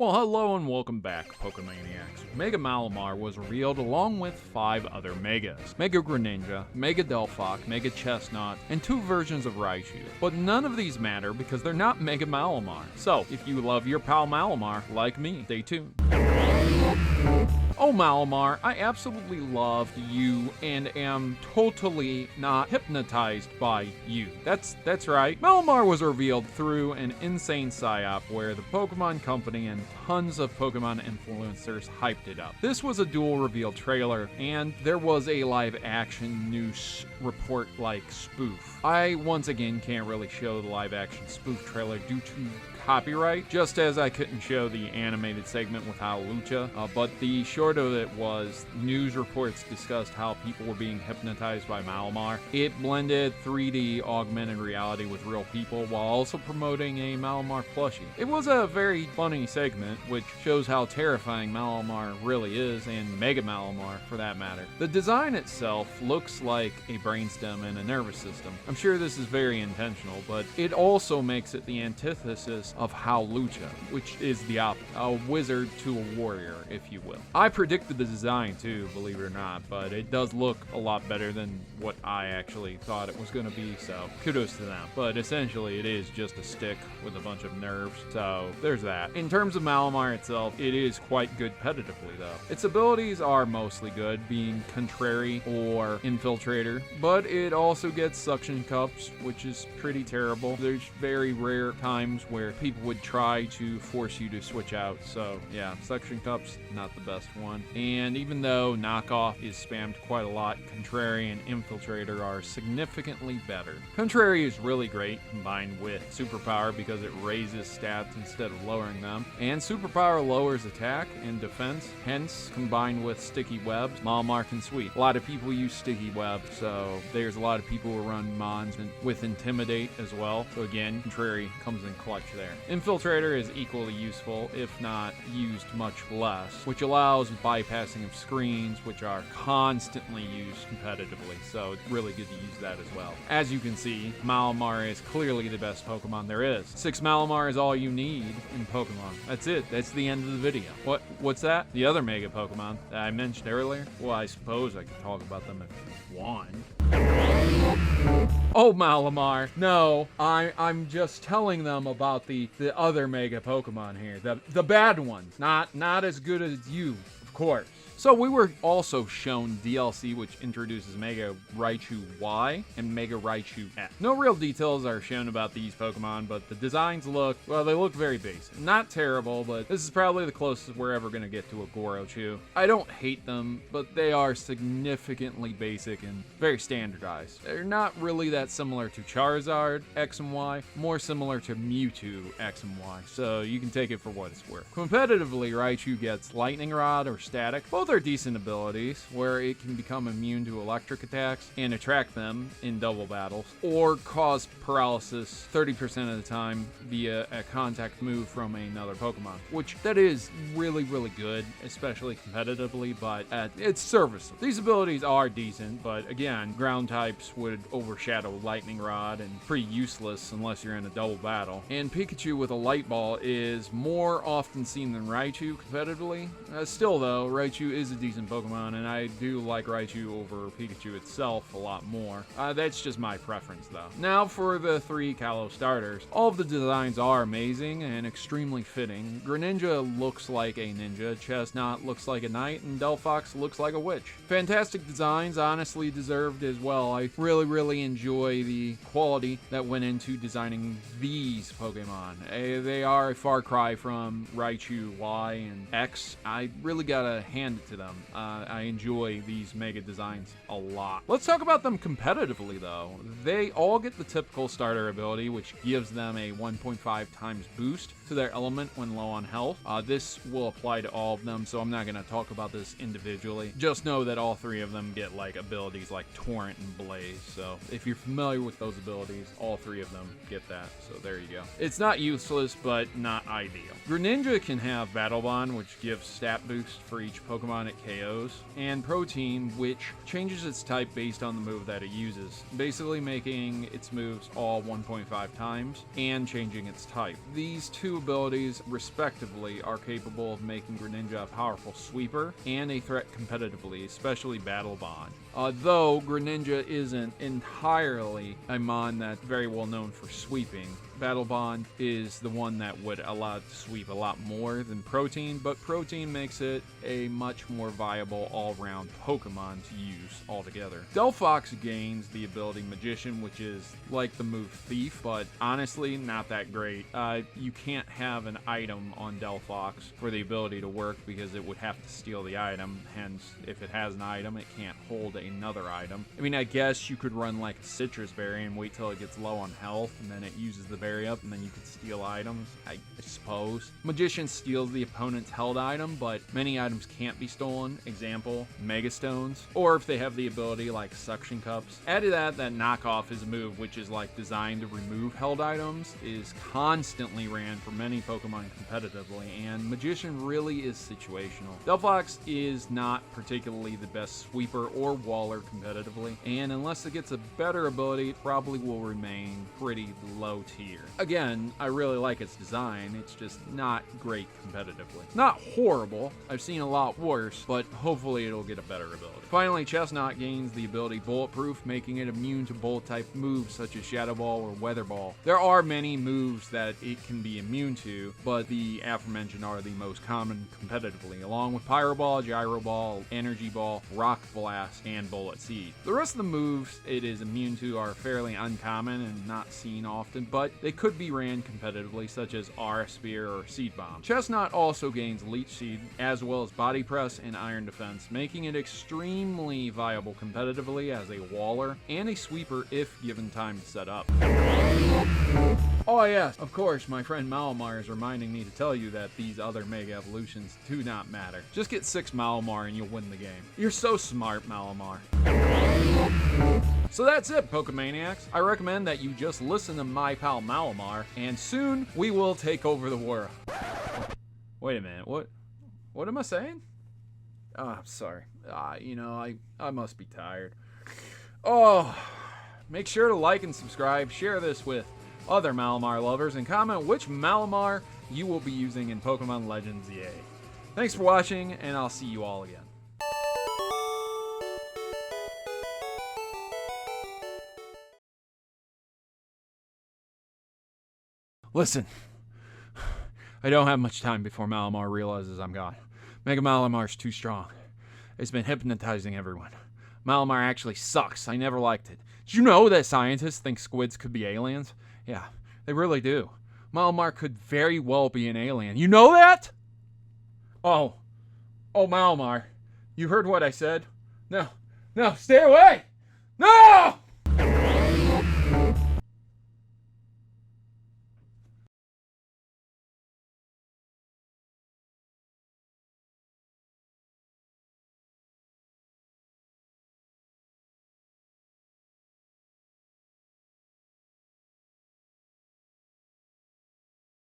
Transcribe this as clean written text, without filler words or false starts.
Well, hello and welcome back, Pokemaniacs. Mega Malamar was revealed along with 5 other Megas. Mega Greninja, Mega Delphox, Mega Chesnaught, and 2 versions of Raichu. But none of these matter because they're not Mega Malamar. So, if you love your pal Malamar, like me, stay tuned. Oh Malamar, I absolutely loved you and am totally not hypnotized by you. That's right. Malamar was revealed through an insane psyop where the Pokemon Company and tons of Pokemon influencers hyped it up. This was a dual reveal trailer, and there was a live action news report like spoof. I once again can't really show the live action spoof trailer due to copyright, just as I couldn't show the animated segment with Lucha, but the short of it was news reports discussed how people were being hypnotized by Malamar. It blended 3D augmented reality with real people while also promoting a Malamar plushie. It was a very funny segment, which shows how terrifying Malamar really is, and Mega Malamar for that matter. The design itself looks like a brainstem and a nervous system. I'm sure this is very intentional, but it also makes it the antithesis of Lucha, which is the opposite, a wizard to a warrior, if you will. I predicted the design too, believe it or not, but it does look a lot better than what I actually thought it was going to be, so kudos to them. But essentially it is just a stick with a bunch of nerves, so there's that. In terms of Malamar itself, it is quite good competitively though. Its abilities are mostly good, being Contrary or Infiltrator, but it also gets Suction Cups, which is pretty terrible. There's very rare times where people would try to force you to switch out, so yeah, Suction Cups, not the best one. And even though Knockoff is spammed quite a lot, Contrary and Infiltrator are significantly better. Contrary is really great combined with Superpower because it raises stats instead of lowering them, and Superpower lowers attack and defense, hence combined with Sticky Webs, Malamar can sweep. A lot of people use Sticky Web, so there's a lot of people who run Mons with Intimidate as well, so again, Contrary comes in clutch there. Infiltrator is equally useful, if not used much less, which allows bypassing of screens, which are constantly used competitively, so it's really good to use that as well. As you can see, Malamar is clearly the best Pokemon there is. 6 Malamar is all you need in Pokemon. That's it. That's the end of the video. What's that? The other Mega Pokemon that I mentioned earlier? Well, I suppose I could talk about them if you want. Oh, Malamar. No, I'm just telling them about the other Mega Pokemon here. The bad ones. Not as good as you, of course. So we were also shown DLC which introduces Mega Raichu Y and Mega Raichu X. No real details are shown about these Pokemon, but the designs look very basic. Not terrible, but this is probably the closest we're ever going to get to a Gorochu. I don't hate them, but they are significantly basic and very standardized. They're not really that similar to Charizard X and Y, more similar to Mewtwo X and Y, so you can take it for what it's worth. Competitively, Raichu gets Lightning Rod or Static. Both are decent abilities, where it can become immune to electric attacks and attract them in double battles, or cause paralysis 30% of the time via a contact move from another Pokemon, which that is really good, especially competitively, but it's serviceable. These abilities are decent, but again, ground types would overshadow Lightning Rod and pretty useless unless you're in a double battle. And Pikachu with a Light Ball is more often seen than Raichu competitively. Still though, Raichu is a decent Pokemon, and I do like Raichu over Pikachu itself a lot more. That's just my preference though. Now for the 3 Kalos starters. All of the designs are amazing and extremely fitting. Greninja looks like a ninja, Chesnaught looks like a knight, and Delphox looks like a witch. Fantastic designs, honestly deserved as well. I really enjoy the quality that went into designing these Pokemon. They are a far cry from Raichu Y and X. I really gotta hand it to them. I enjoy these Mega designs a lot. Let's talk about them competitively though. They all get the typical starter ability, which gives them a 1.5 times boost to their element when low on health. This will apply to all of them, so I'm not going to talk about this individually. Just know that all 3 of them get like abilities like Torrent and Blaze, so if you're familiar with those abilities, all 3 of them get that, so there you go. It's not useless, but not ideal. Greninja can have Battle Bond, which gives stat boost for each Pokemon it KOs, and Protein, which changes its type based on the move that it uses, basically making its moves all 1.5 times and changing its type. These two abilities, respectively, are capable of making Greninja a powerful sweeper and a threat competitively, especially Battle Bond. Though Greninja isn't entirely a mon that's very well known for sweeping, Battle Bond is the one that would allow it to sweep a lot more than Protein, but Protein makes it a much more viable all-round Pokemon to use altogether. Delphox gains the ability Magician, which is like the move Thief, but honestly not that great. You can't have an item on Delphox for the ability to work because it would have to steal the item, hence if it has an item it can't hold another item. I mean, I guess you could run like a Citrus Berry and wait till it gets low on health and then it uses the berry up and then you could steal items, I suppose. Magician steals the opponent's held item, but many items can't be stolen. Example, Mega Stones, or if they have the ability like Suction Cups. Add to that Knockoff is a move which is like designed to remove held items, is constantly ran for many Pokemon competitively, and Magician really is situational. Delphox is not particularly the best sweeper or waller competitively, and unless it gets a better ability, it probably will remain pretty low tier. Again, I really like its design, it's just not great competitively. Not horrible, I've seen a lot worse, but hopefully it'll get a better ability. Finally, Chesnaught gains the ability Bulletproof, making it immune to Bullet-type moves such as Shadow Ball or Weather Ball. There are many moves that it can be immune to, but the aforementioned are the most common competitively, along with Pyro Ball, Gyro Ball, Energy Ball, Rock Blast, and Bullet Seed. The rest of the moves it is immune to are fairly uncommon and not seen often, but they could be ran competitively, such as Aura Spear or Seed Bomb. Chesnaught also gains Leech Seed, as well as Body Press and Iron Defense, making it extremely viable competitively as a waller and a sweeper if given time to set up. Oh yes, of course, my friend Malamar is reminding me to tell you that these other Mega Evolutions do not matter. Just get 6 Malamar and you'll win the game. You're so smart, Malamar. So that's it, Pokemaniacs. I recommend that you just listen to my pal Malamar, and soon we will take over the world. Wait a minute, what am I saying? I'm sorry. I must be tired. Oh, make sure to like and subscribe, share this with other Malamar lovers, and comment which Malamar you will be using in Pokemon Legends Z-A. Thanks for watching, and I'll see you all again. Listen, I don't have much time before Malamar realizes I'm gone. Mega Malamar's too strong. It's been hypnotizing everyone. Malamar actually sucks. I never liked it. Did you know that scientists think squids could be aliens? Yeah, they really do. Malamar could very well be an alien. You know that? Oh, Malamar, you heard what I said? No, stay away! No!